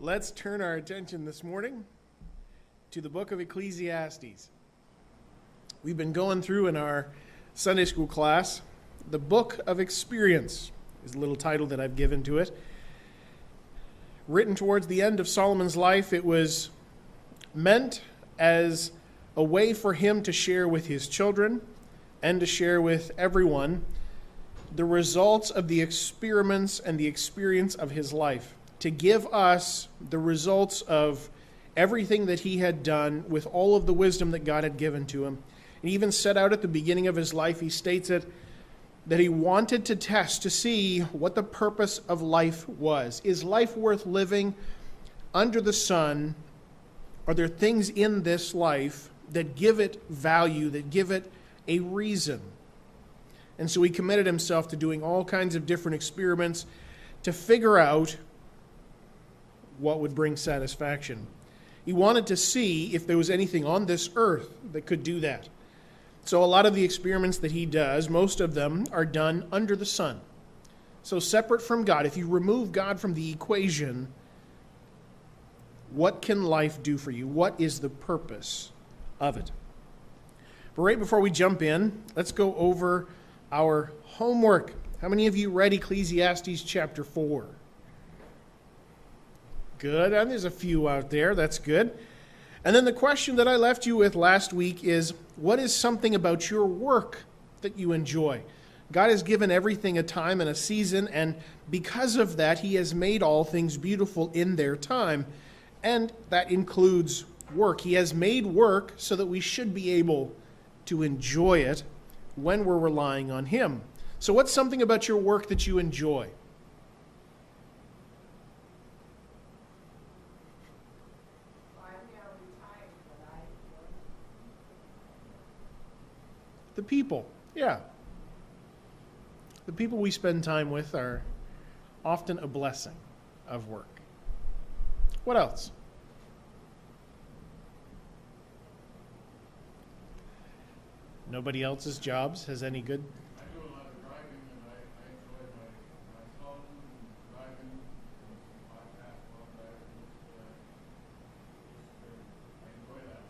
Let's turn our attention this morning to the Book of Ecclesiastes. We've been going through in our Sunday school class, the Book of Experience is the little title that I've given to it. Written towards the end of Solomon's life, it was meant as a way for him to share with his children and to share with everyone the results of the experiments and the experience of his life, to give us the results of everything that he had done with all of the wisdom that God had given to him. And even set out at the beginning of his life, he states it, that he wanted to test to see what the purpose of life was. Is life worth living under the sun? Are there things in this life that give it value, that give it a reason? And so he committed himself to doing all kinds of different experiments to figure out what would bring satisfaction. He wanted to see if there was anything on this earth that could do that. So a lot of the experiments that he does, most of them are done under the sun. So separate from God. If you remove God from the equation, what can life do for you? What is the purpose of it? But right before we jump in, let's go over our homework. How many of you read Ecclesiastes chapter 4? Good. And there's a few out there. That's good. And then the question that I left you with last week is, what is something about your work that you enjoy? God has given everything a time and a season, and because of that, he has made all things beautiful in their time, and that includes work. He has made work so that we should be able to enjoy it when we're relying on him. So what's something about your work that you enjoy? The people, yeah. The people we spend time with are often a blessing of work. What else? Nobody else's jobs has any good? I do a lot of driving, and I enjoy my solitude and driving, podcast while driving. I enjoy that.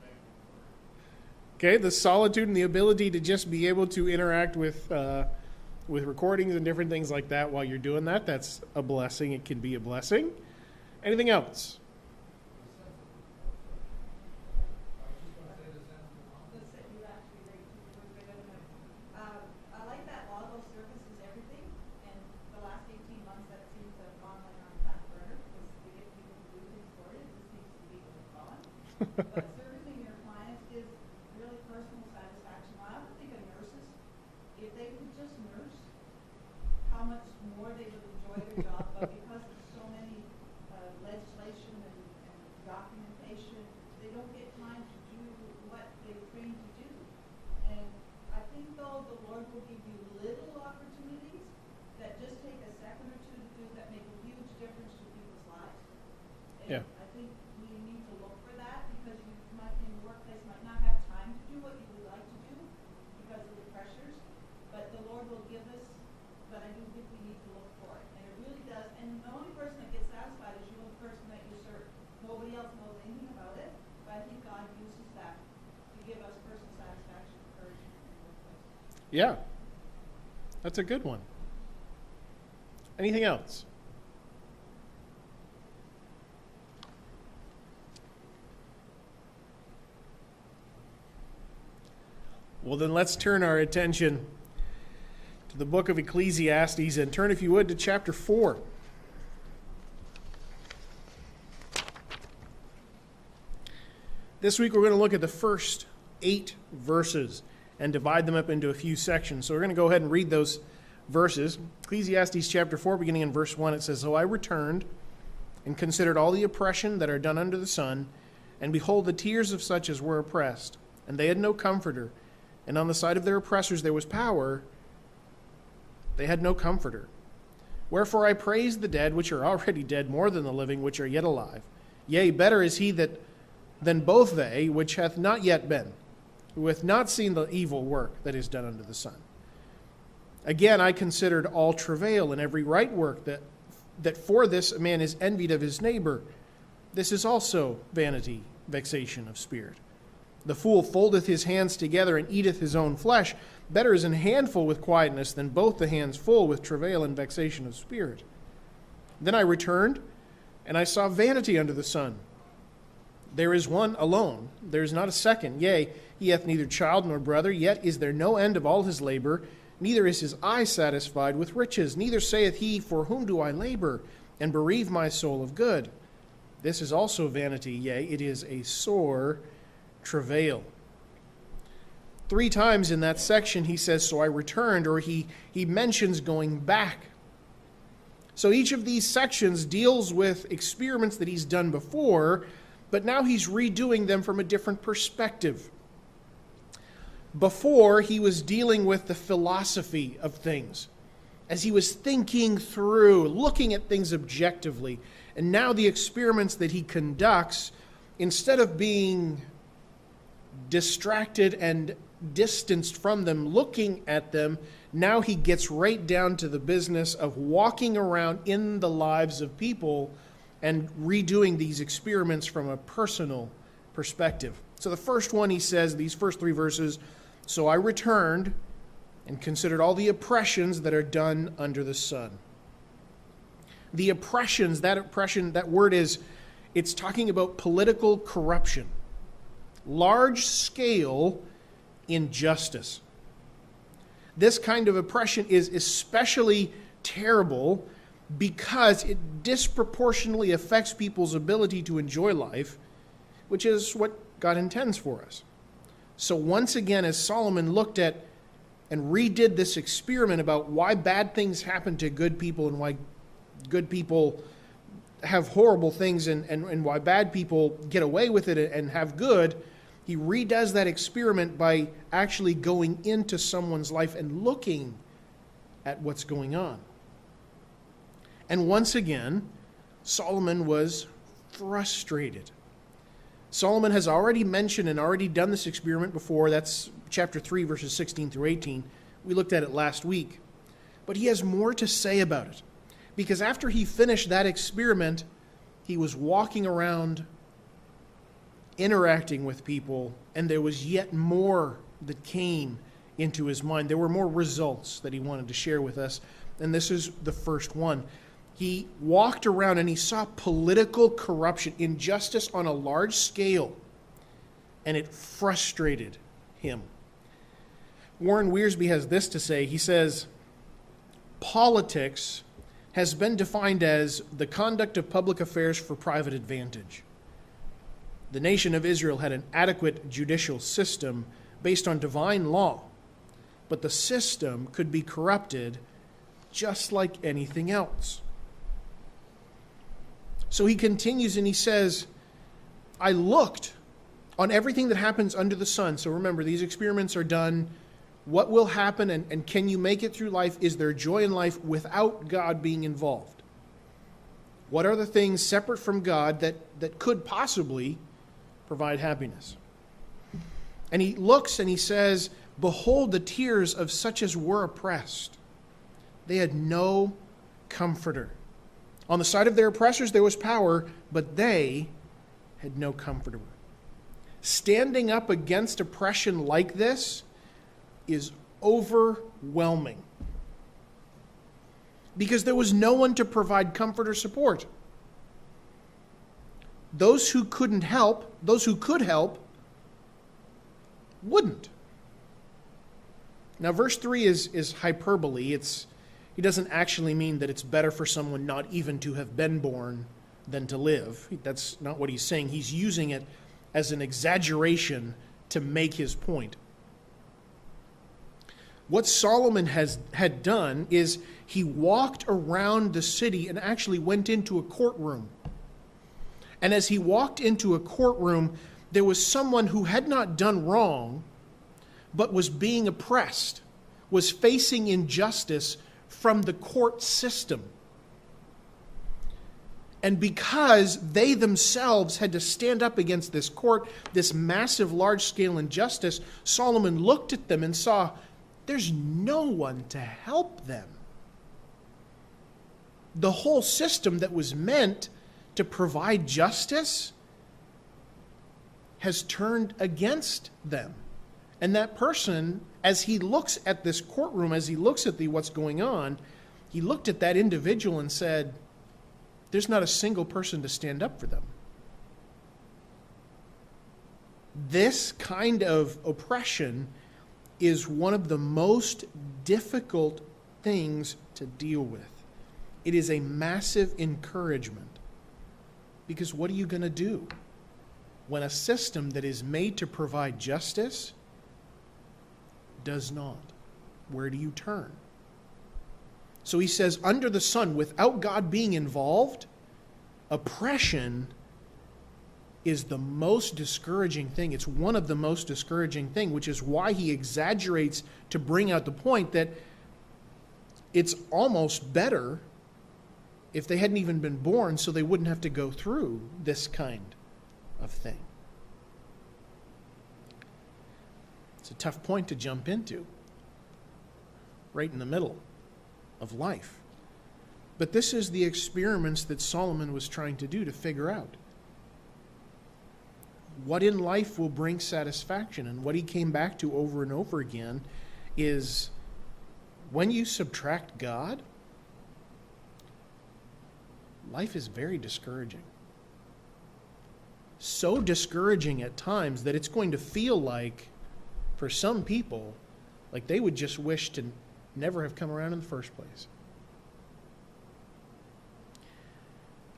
Thank you for it. Okay, the solitude and the ability to just be able to interact with recordings and different things like that while you're doing that, that's a blessing. It can be a blessing. Anything else? But servicing your clients gives really personal satisfaction. I often think of nurses, if they could just nurse, how much more they would enjoy their job. But because there's so many legislation and documentation, they don't get time to do what they're trained to do. And I think, though, the Lord will give you little opportunities that just take a second or two to do that make a huge difference to people's lives. And Yeah. I think we need to look for that, because you might, in the workplace, might not have time to do what you would like to do because of the pressures, but the Lord will give us, but I do think we need to look for it, and it really does. And the only person that gets satisfied is you and the person that you serve. Nobody else knows anything about it, but I think God uses that to give us personal satisfaction and encouragement in the workplace. Yeah, that's a good one. Anything else? Well, then let's turn our attention to the book of Ecclesiastes and turn, if you would, to chapter 4. This week we're going to look at the first 8 verses and divide them up into a few sections. So we're going to go ahead and read those verses. Ecclesiastes chapter 4, beginning in verse 1, it says, "So I returned and considered all the oppression that are done under the sun, and behold, the tears of such as were oppressed, and they had no comforter. And on the side of their oppressors there was power. They had no comforter. Wherefore I praise the dead, which are already dead, more than the living, which are yet alive. Yea, better is he than both they, which hath not yet been, who hath not seen the evil work that is done under the sun. Again, I considered all travail and every right work that that for this a man is envied of his neighbor. This is also vanity, vexation of spirit. The fool foldeth his hands together and eateth his own flesh. Better is an handful with quietness than both the hands full with travail and vexation of spirit. Then I returned, and I saw vanity under the sun. There is one alone, there is not a second. Yea, he hath neither child nor brother, yet is there no end of all his labor, neither is his eye satisfied with riches. Neither saith he, for whom do I labor, and bereave my soul of good? This is also vanity, yea, it is a sore travail. 3 times in that section he says, so I returned, or he mentions going back. So each of these sections deals with experiments that he's done before, but now he's redoing them from a different perspective. Before, he was dealing with the philosophy of things, as he was thinking through, looking at things objectively. And now the experiments that he conducts, instead of being distracted and distanced from them, looking at them, now he gets right down to the business of walking around in the lives of people and redoing these experiments from a personal perspective. So the first one, he says, these first 3 verses, so I returned and considered all the oppressions that are done under the sun. The oppressions, that word is, it's talking about political corruption. Large scale injustice. This kind of oppression is especially terrible because it disproportionately affects people's ability to enjoy life, which is what God intends for us. So once again, as Solomon looked at and redid this experiment about why bad things happen to good people and why good people have horrible things and why bad people get away with it and have good, he redoes that experiment by actually going into someone's life and looking at what's going on. And once again, Solomon was frustrated. Solomon has already mentioned and already done this experiment before. That's chapter 3, verses 16 through 18. We looked at it last week. But he has more to say about it. Because after he finished that experiment, he was walking around, interacting with people, and there was yet more that came into his mind. There were more results that he wanted to share with us, and this is the first one. He walked around and he saw political corruption, injustice on a large scale, and it frustrated him. Warren Wiersbe has this to say. He says, politics has been defined as the conduct of public affairs for private advantage. The nation of Israel had an adequate judicial system based on divine law, but the system could be corrupted just like anything else. So he continues and he says, I looked on everything that happens under the sun. So remember, these experiments are done. What will happen and can you make it through life? Is there joy in life without God being involved? What are the things separate from God that could possibly provide happiness? And he looks and he says, behold the tears of such as were oppressed. They had no comforter. On the side of their oppressors there was power, but they had no comforter. Standing up against oppression like this is overwhelming. Because there was no one to provide comfort or support. Those who couldn't help, those who could help, wouldn't. Now verse 3 is hyperbole. He doesn't actually mean that it's better for someone not even to have been born than to live. That's not what he's saying. He's using it as an exaggeration to make his point. What Solomon had done is he walked around the city and actually went into a courtroom. And as he walked into a courtroom, there was someone who had not done wrong, but was being oppressed, was facing injustice from the court system. And because they themselves had to stand up against this court, this massive, large-scale injustice, Solomon looked at them and saw there's no one to help them. the whole system that was meant to provide justice has turned against them. And that person, as he looks at this courtroom, as he looks at what's going on, he looked at that individual and said, there's not a single person to stand up for them. This kind of oppression is one of the most difficult things to deal with. It is a massive encouragement. Because what are you going to do when a system that is made to provide justice does not? Where do you turn? So he says, under the sun, without God being involved, oppression is the most discouraging thing. It's one of the most discouraging things, which is why he exaggerates to bring out the point that it's almost better if they hadn't even been born, so they wouldn't have to go through this kind of thing. It's a tough point to jump into, right in the middle of life. But this is the experiments that Solomon was trying to do to figure out what in life will bring satisfaction. And what he came back to over and over again is when you subtract God, life is very discouraging. So discouraging at times that it's going to feel like, for some people, like they would just wish to never have come around in the first place.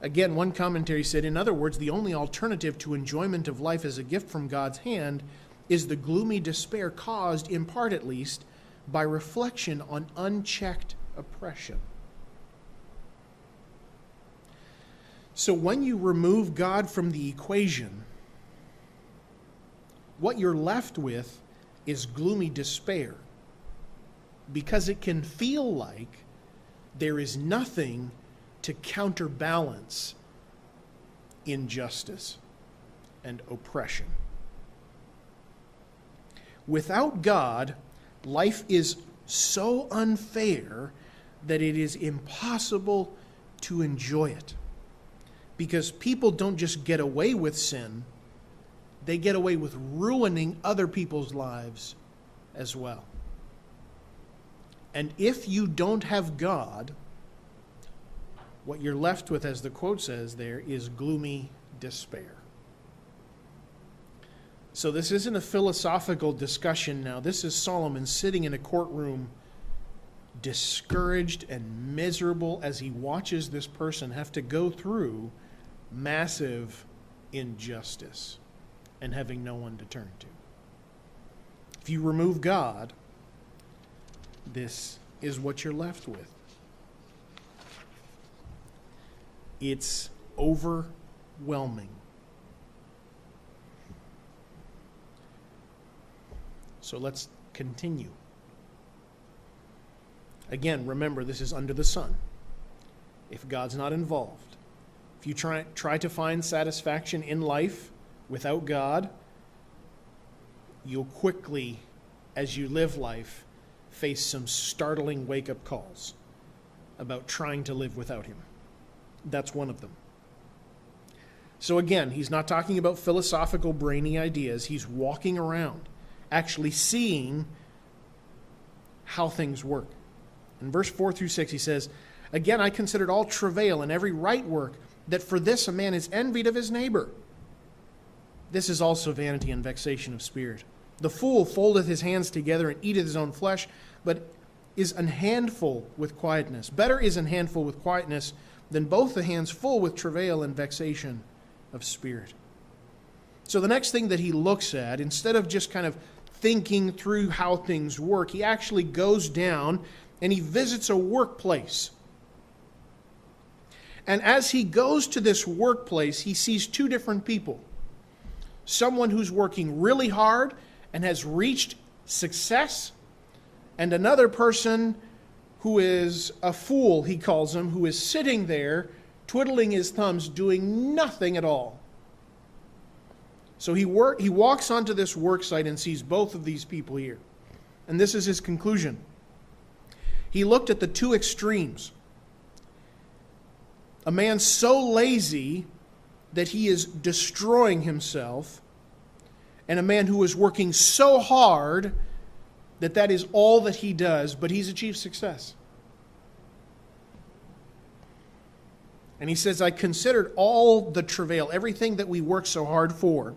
Again, one commentary said, in other words, the only alternative to enjoyment of life as a gift from God's hand is the gloomy despair caused, in part at least, by reflection on unchecked oppression. So when you remove God from the equation, what you're left with is gloomy despair, because it can feel like there is nothing to counterbalance injustice and oppression. Without God, life is so unfair that it is impossible to enjoy it. Because people don't just get away with sin, they get away with ruining other people's lives as well. And if you don't have God, what you're left with, as the quote says there, is gloomy despair. So this isn't a philosophical discussion now. This is Solomon sitting in a courtroom, discouraged and miserable as he watches this person have to go through massive injustice and having no one to turn to. If you remove God, this is what you're left with. It's overwhelming. So let's continue. Again, remember, this is under the sun. If God's not involved, if you try to find satisfaction in life without God, you'll quickly, as you live life, face some startling wake-up calls about trying to live without him. That's one of them. So again, he's not talking about philosophical, brainy ideas. He's walking around, actually seeing how things work. In verse 4 through 6, he says, again, I considered all travail and every right work, that for this a man is envied of his neighbor. This is also vanity and vexation of spirit. The fool foldeth his hands together and eateth his own flesh, but is an handful with quietness. Better is an handful with quietness than both the hands full with travail and vexation of spirit. So the next thing that he looks at, instead of just kind of thinking through how things work, he actually goes down and he visits a workplace. And as he goes to this workplace, he sees two different people. Someone who's working really hard and has reached success, and another person who is a fool, he calls him, who is sitting there twiddling his thumbs, doing nothing at all. So he walks onto this work site and sees both of these people here. And this is his conclusion. He looked at the two extremes. a man so lazy that he is destroying himself, and a man who is working so hard that that is all that he does, but he's achieved success. And he says, I considered all the travail, everything that we work so hard for,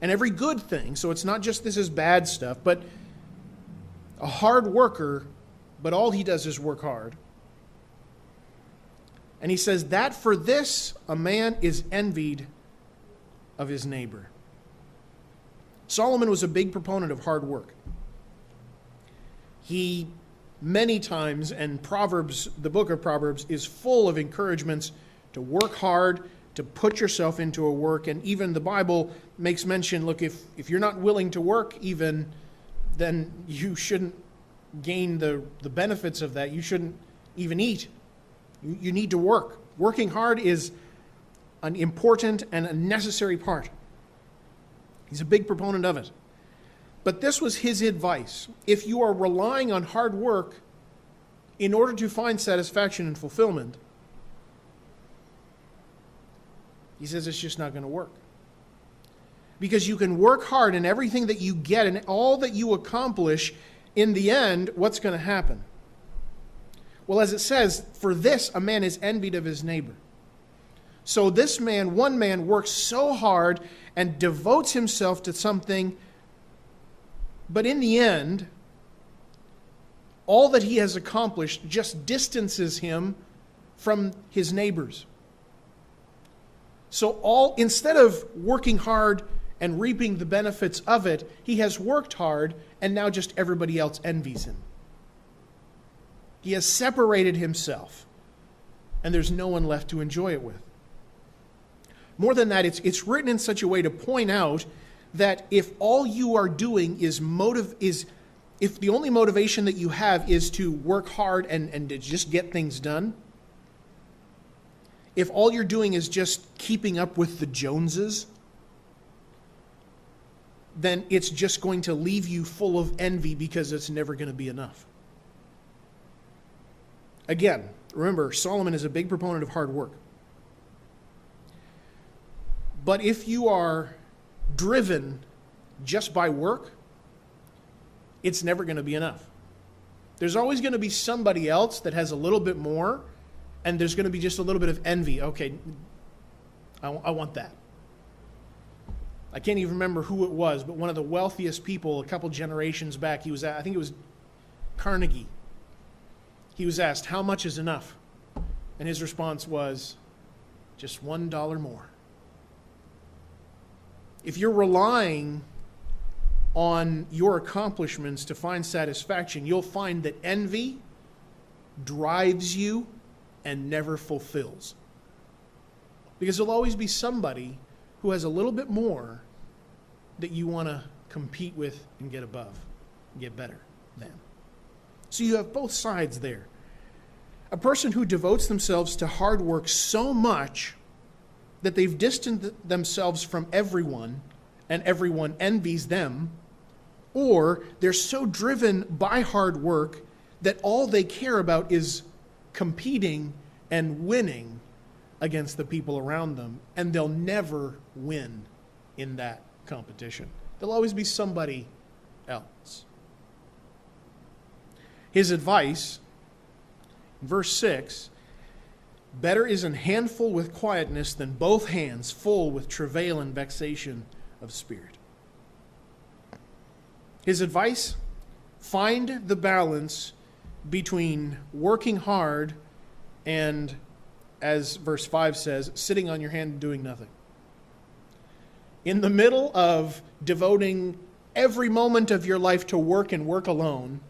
and every good thing. So it's not just this is bad stuff, but a hard worker, but all he does is work hard. And he says that for this a man is envied of his neighbor. Solomon was a big proponent of hard work. He many times, and Proverbs, the book of Proverbs, is full of encouragements to work hard, to put yourself into a work. And even the Bible makes mention, look, if you're not willing to work even, then you shouldn't gain the benefits of that. You shouldn't even eat. You need to work. Working hard is an important and a necessary part. He's a big proponent of it. But this was his advice. If you are relying on hard work in order to find satisfaction and fulfillment, he says it's just not going to work. Because you can work hard and everything that you get and all that you accomplish, in the end, what's going to happen? Well, as it says, for this a man is envied of his neighbor. So this man, one man, works so hard and devotes himself to something, but in the end, all that he has accomplished just distances him from his neighbors. So instead of working hard and reaping the benefits of it, he has worked hard and now just everybody else envies him. He has separated himself and there's no one left to enjoy it with. More than that, it's written in such a way to point out that if all you are doing is if the only motivation that you have is to work hard and to just get things done, if all you're doing is just keeping up with the Joneses, then it's just going to leave you full of envy because it's never going to be enough. Again, remember, Solomon is a big proponent of hard work. But if you are driven just by work, it's never going to be enough. There's always going to be somebody else that has a little bit more, and there's going to be just a little bit of envy. Okay, I want that. I can't even remember who it was, but one of the wealthiest people a couple generations back, I think it was Carnegie. He was asked, how much is enough? And his response was, just $1 more. If you're relying on your accomplishments to find satisfaction, you'll find that envy drives you and never fulfills. Because there'll always be somebody who has a little bit more that you want to compete with and get above, get better than. So you have both sides there. A person who devotes themselves to hard work so much that they've distanced themselves from everyone and everyone envies them, or they're so driven by hard work that all they care about is competing and winning against the people around them, and they'll never win in that competition. There'll always be somebody else. His advice, verse 6, better is an handful with quietness than both hands full with travail and vexation of spirit. His advice, find the balance between working hard and, as verse 5 says, sitting on your hand and doing nothing. In the middle of devoting every moment of your life to work and work alone,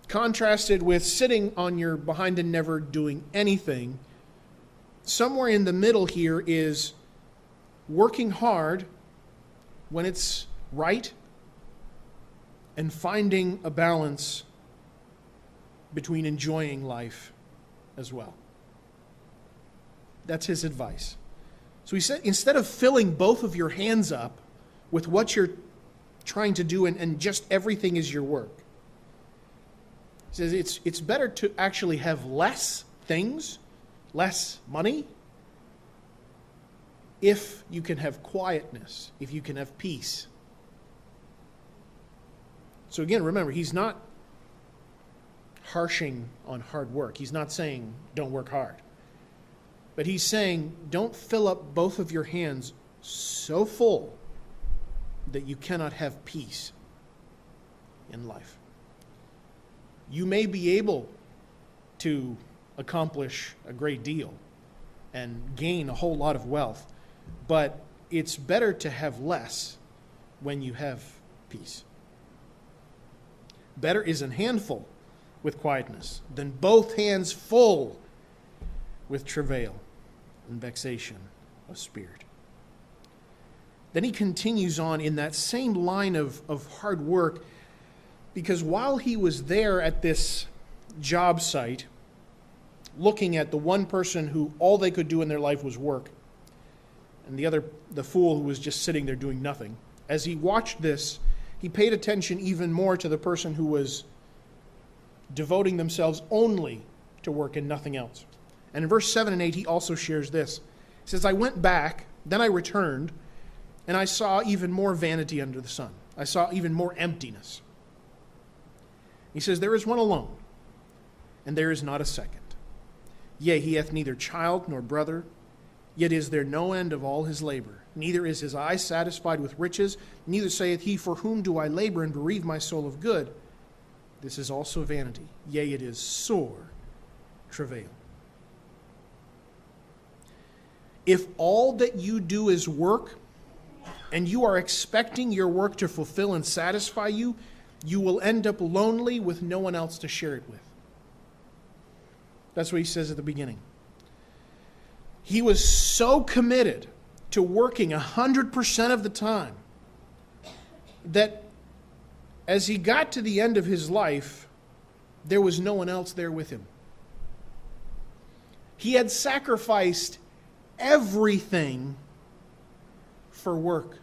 contrasted with sitting on your behind and never doing anything, somewhere in the middle here is working hard when it's right and finding a balance between enjoying life as well. That's his advice. So he said, instead of filling both of your hands up with what you're trying to do and just everything is your work, he says it's better to actually have less things less money if you can have quietness, if you can have peace. So again, remember, he's not harshing on hard work. He's not saying don't work hard. But he's saying don't fill up both of your hands so full that you cannot have peace in life. You may be able to accomplish a great deal and gain a whole lot of wealth, but it's better to have less when you have peace. Better is an handful with quietness than both hands full with travail and vexation of spirit. Then he continues on in that same line of hard work, because while he was there at this job site, looking at the one person who all they could do in their life was work, and the fool who was just sitting there doing nothing, as he watched this, he paid attention even more to the person who was devoting themselves only to work and nothing else. And in verse 7 and 8, he also shares this. He says, I went back, then I returned, and I saw even more vanity under the sun. I saw even more emptiness. He says, there is one alone, and there is not a second. Yea, he hath neither child nor brother, yet is there no end of all his labor. Neither is his eye satisfied with riches, neither saith he, for whom do I labor and bereave my soul of good? This is also vanity. Yea, it is sore travail. If all that you do is work, and you are expecting your work to fulfill and satisfy you, you will end up lonely with no one else to share it with. That's what he says at the beginning. He was so committed to working 100% of the time that as he got to the end of his life, there was no one else there with him. He had sacrificed everything for work.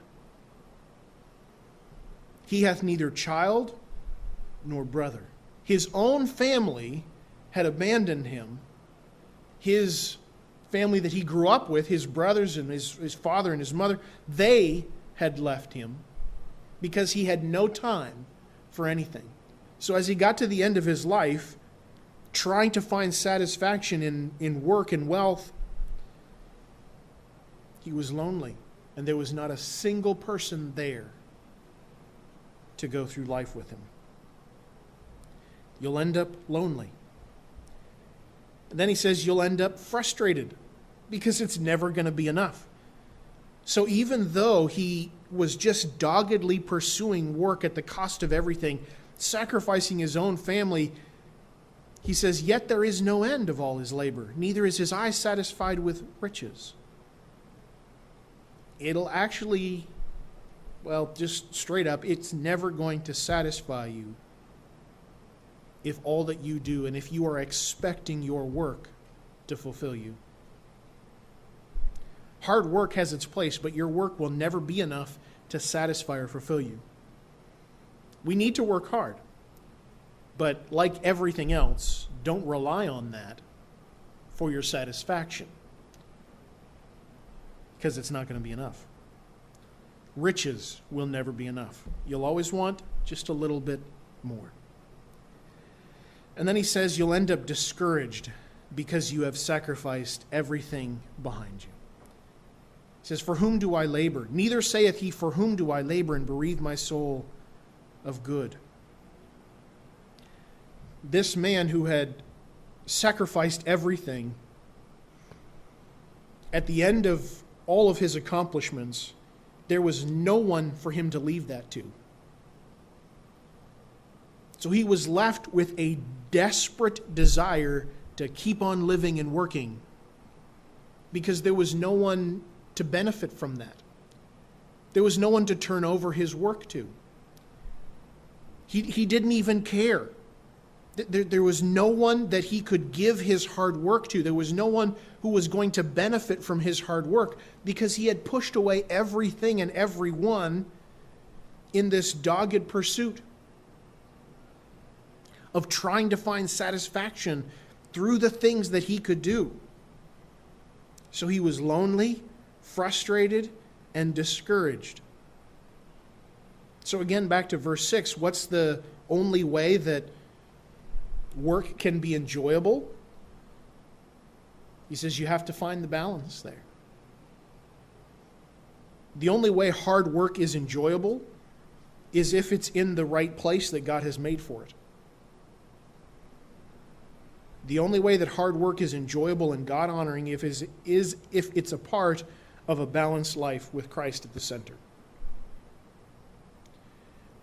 He hath neither child nor brother. His own family had abandoned him. His family that he grew up with, his brothers and his father and his mother, they had left him because he had no time for anything. So as he got to the end of his life, trying to find satisfaction in work and wealth, he was lonely, and there was not a single person there to go through life with him. You'll end up lonely. And then he says you'll end up frustrated because it's never going to be enough. So even though he was just doggedly pursuing work at the cost of everything, sacrificing his own family, he says, yet there is no end of all his labor, neither is his eye satisfied with riches. It'll actually, well, just straight up, it's never going to satisfy you if all that you do and if you are expecting your work to fulfill you. Hard work has its place, but your work will never be enough to satisfy or fulfill you. We need to work hard, but like everything else, don't rely on that for your satisfaction, because it's not going to be enough. Riches will never be enough. You'll always want just a little bit more. And then he says you'll end up discouraged because you have sacrificed everything behind you. He says, for whom do I labor? Neither saith he, for whom do I labor and bereave my soul of good? This man who had sacrificed everything, at the end of all of his accomplishments, there was no one for him to leave that to. So he was left with a desperate desire to keep on living and working because there was no one to benefit from that. There was no one to turn over his work to. He didn't even care. There was no one that he could give his hard work to. There was no one who was going to benefit from his hard work because he had pushed away everything and everyone in this dogged pursuit of trying to find satisfaction through the things that he could do. So he was lonely, frustrated, and discouraged. So again, back to verse 6, what's the only way that work can be enjoyable? He says you have to find the balance there. The only way hard work is enjoyable is if it's in the right place that God has made for it. The only way that hard work is enjoyable and God-honoring is if it's a part of a balanced life with Christ at the center.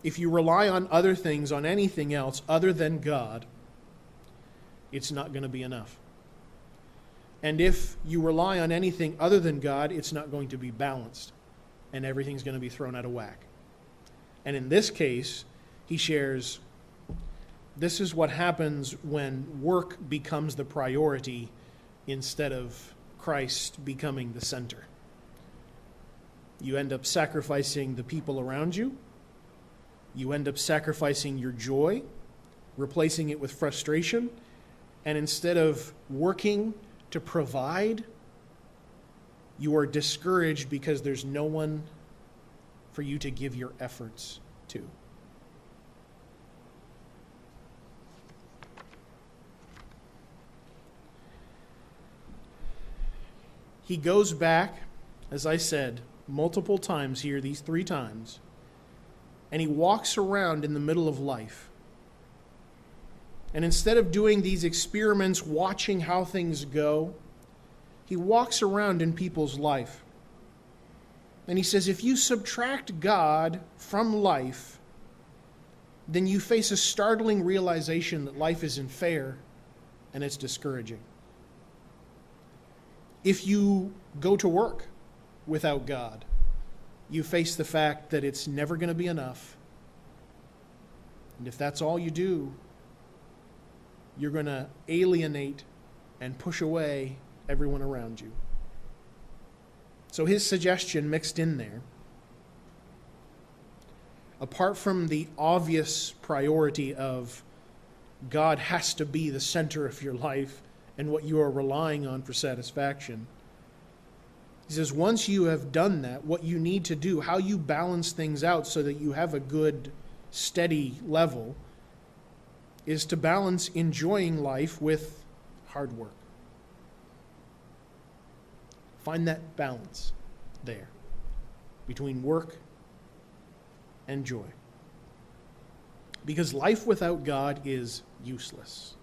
If you rely on other things, on anything else other than God, it's not going to be enough. And if you rely on anything other than God, it's not going to be balanced, and everything's going to be thrown out of whack. And in this case, he shares, this is what happens when work becomes the priority instead of Christ becoming the center. You end up sacrificing the people around you. You end up sacrificing your joy, replacing it with frustration. And instead of working to provide, you are discouraged because there's no one for you to give your efforts to. He goes back, as I said, multiple times here, these 3 times, and he walks around in the middle of life. And instead of doing these experiments, watching how things go, he walks around in people's life. And he says, if you subtract God from life, then you face a startling realization that life isn't fair and it's discouraging. If you go to work without God, you face the fact that it's never going to be enough. And if that's all you do, you're going to alienate and push away everyone around you. So his suggestion mixed in there, apart from the obvious priority of God has to be the center of your life and what you are relying on for satisfaction, he says once you have done that, what you need to do, how you balance things out so that you have a good, steady level, is to balance enjoying life with hard work. Find that balance there between work and joy. Because life without God is useless.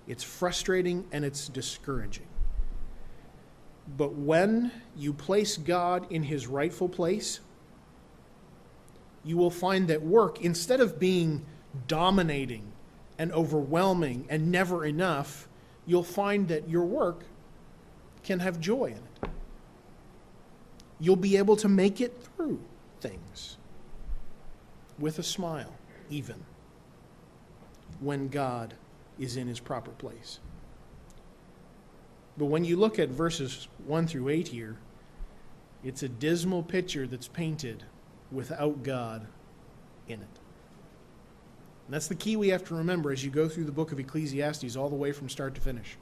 It's frustrating and it's discouraging. But when you place God in his rightful place, you will find that work, instead of being dominating and overwhelming and never enough, you'll find that your work can have joy in it. You'll be able to make it through things with a smile, even when God is in his proper place. But when you look at verses 1 through 8 here, it's a dismal picture that's painted without God in it. And that's the key we have to remember as you go through the book of Ecclesiastes all the way from start to finish.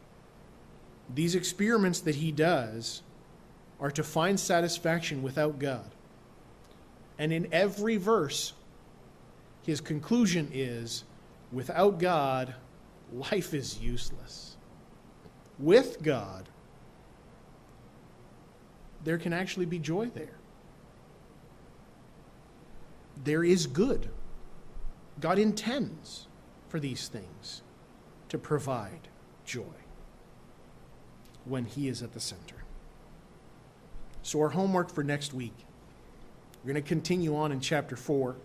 These experiments that he does are to find satisfaction without God. And in every verse, his conclusion is, without God, life is useless. With God, there can actually be joy there. There is good. God intends for these things to provide joy when he is at the center. So our homework for next week, we're going to continue on in chapter 4.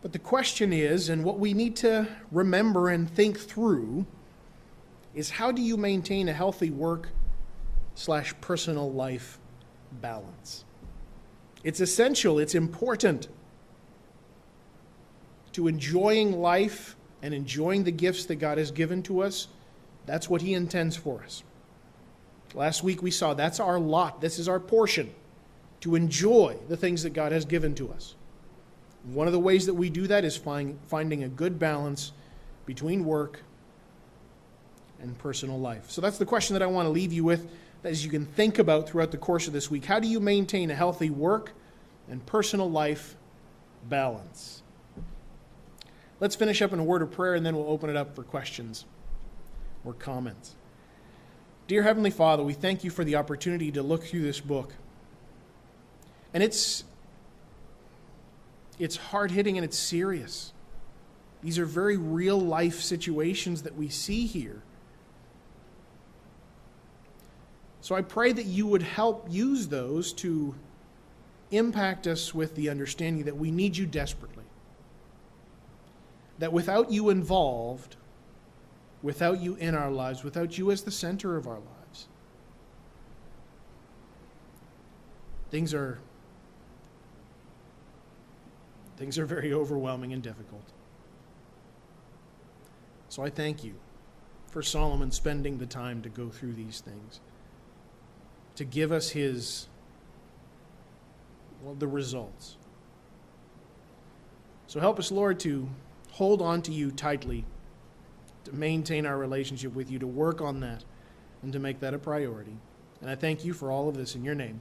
But the question is, and what we need to remember and think through, is how do you maintain a healthy work/personal life balance? It's essential, it's important to enjoying life and enjoying the gifts that God has given to us. That's what he intends for us. Last week we saw that's our lot. This is our portion, to enjoy the things that God has given to us. One of the ways that we do that is finding a good balance between work and personal life. So that's the question that I want to leave you with, as you can think about throughout the course of this week. How do you maintain a healthy work and personal life balance? Let's finish up in a word of prayer, and then we'll open it up for questions or comments. Dear Heavenly Father, we thank you for the opportunity to look through this book. And it's hard-hitting and it's serious. These are very real-life situations that we see here. So I pray that you would help use those to impact us with the understanding that we need you desperately. That without you involved, without you in our lives, without you as the center of our lives, things are very overwhelming and difficult. So I thank you for Solomon spending the time to go through these things, to give us the results. So help us, Lord, to hold on to you tightly, to maintain our relationship with you, to work on that, and to make that a priority. And I thank you for all of this in your name.